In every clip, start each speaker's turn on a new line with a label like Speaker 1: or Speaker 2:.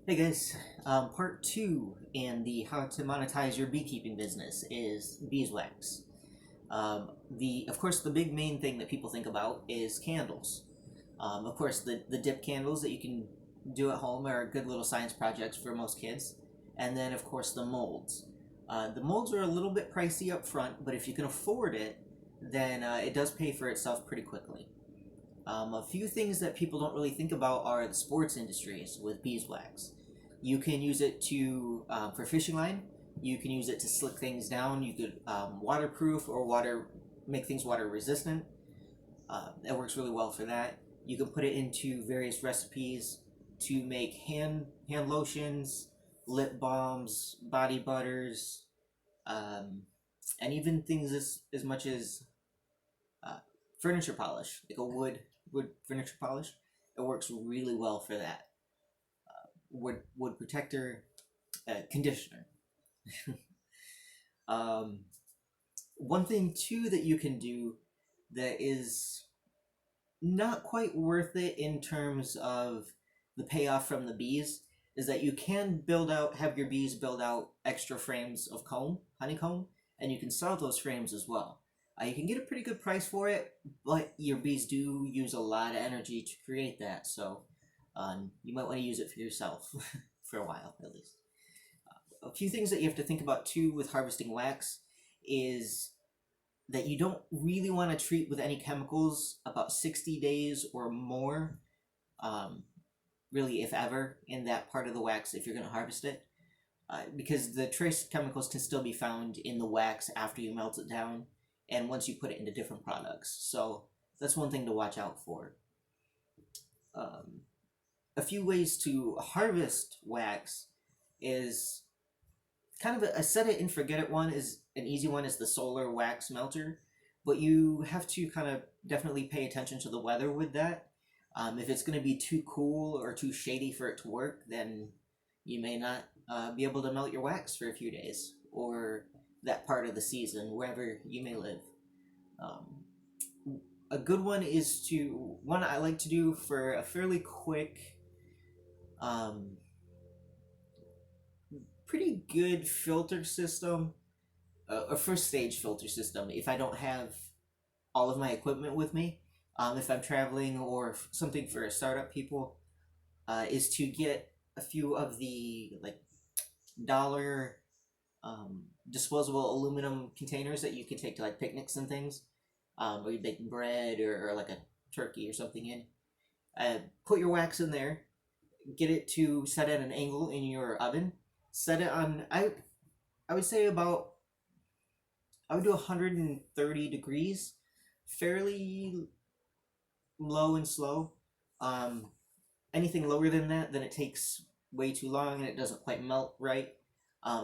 Speaker 1: Hey guys, part two in the how to monetize your beekeeping business is beeswax. Of course, the big main thing that people think about is candles. Of course, the dip candles that you can do at home are good little science projects for most kids. And then, of course, the molds. The molds are a little bit pricey up front, but if you can afford it, then it does pay for itself pretty quickly. A few things that people don't really think about are the sports industries with beeswax. You can use it to for fishing line. You can use it to slick things down. You could waterproof or make things water resistant. It works really well for that. You can put it into various recipes to make hand lotions, lip balms, body butters, um, and even things as much as uh, furniture polish, like a wood furniture polish. It works really well for that. Wood protector, conditioner. um, One thing too that you can do that is not quite worth it in terms of the payoff from the bees is that you can have your bees build out extra frames of honeycomb, and you can sell those frames as well. You can get a pretty good price for it, but your bees do use a lot of energy to create that, so you might want to use it for yourself for a while at least. A few things that you have to think about too with harvesting wax is that you don't really want to treat with any chemicals about 60 days or more, um, really, if ever, in that part of the wax if you're going to harvest it. Because the trace chemicals can still be found in the wax after you melt it down and once you put it into different products. So that's one thing to watch out for. Um, a few ways to harvest wax is kind of a set it and forget it one is an easy one is the solar wax melter, but you have to kind of definitely pay attention to the weather with that. If it's going to be too cool or too shady for it to work, then you may not be able to melt your wax for a few days or that part of the season wherever you may live. Um, a good one is one I like to do for a fairly quick, um, pretty good filter system, a first stage filter system if I don't have all of my equipment with me. If I'm traveling or something for startup people, is to get a few of the like dollar disposable aluminum containers that you can take to like picnics and things, where you bake bread or like a turkey or something in. Put your wax in there. Get it to set at an angle in your oven. Set it on. I would say about I would do 130 degrees, fairly low and slow. Um, Anything lower than that, then it takes way too long and it doesn't quite melt right.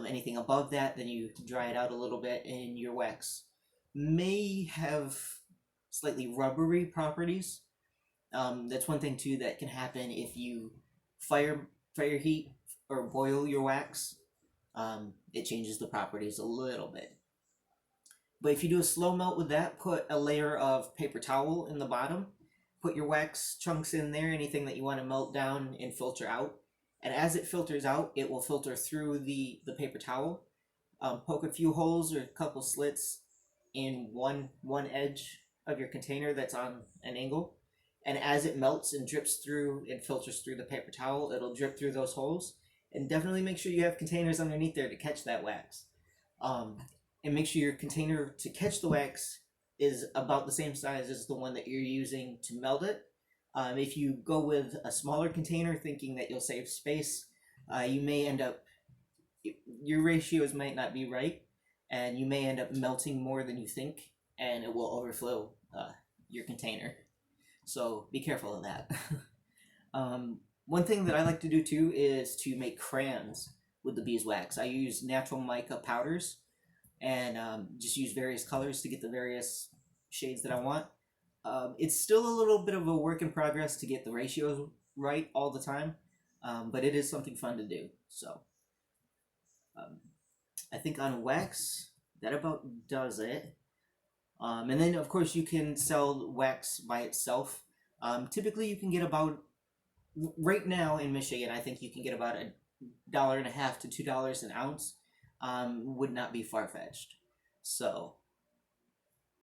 Speaker 1: Anything above that, then you dry it out a little bit, and your wax may have slightly rubbery properties. That's one thing too that can happen if you fire heat or boil your wax. It changes the properties a little bit. But if you do a slow melt with that, put a layer of paper towel in the bottom. Put your wax chunks in there, anything that you want to melt down and filter out. And as it filters out, it will filter through the paper towel. Poke a few holes or a couple slits in one edge of your container that's on an angle. And as it melts and drips through and filters through the paper towel, it'll drip through those holes. And definitely make sure you have containers underneath there to catch that wax. Um, and make sure your container to catch the wax is about the same size as the one that you're using to melt it. If you go with a smaller container thinking that you'll save space, you may end up, your ratios might not be right, and you may end up melting more than you think, and it will overflow your container. So be careful of that. One thing that I like to do too is to make crayons with the beeswax. I use natural mica powders and just use various colors to get the various shades that I want. It's still a little bit of a work in progress to get the ratios right all the time, but it is something fun to do. So um, I think on wax, that about does it. And then, of course, you can sell wax by itself. Typically, you can get about right now in Michigan, I think you can get about $1.50 to $2 an ounce. Would not be far fetched. So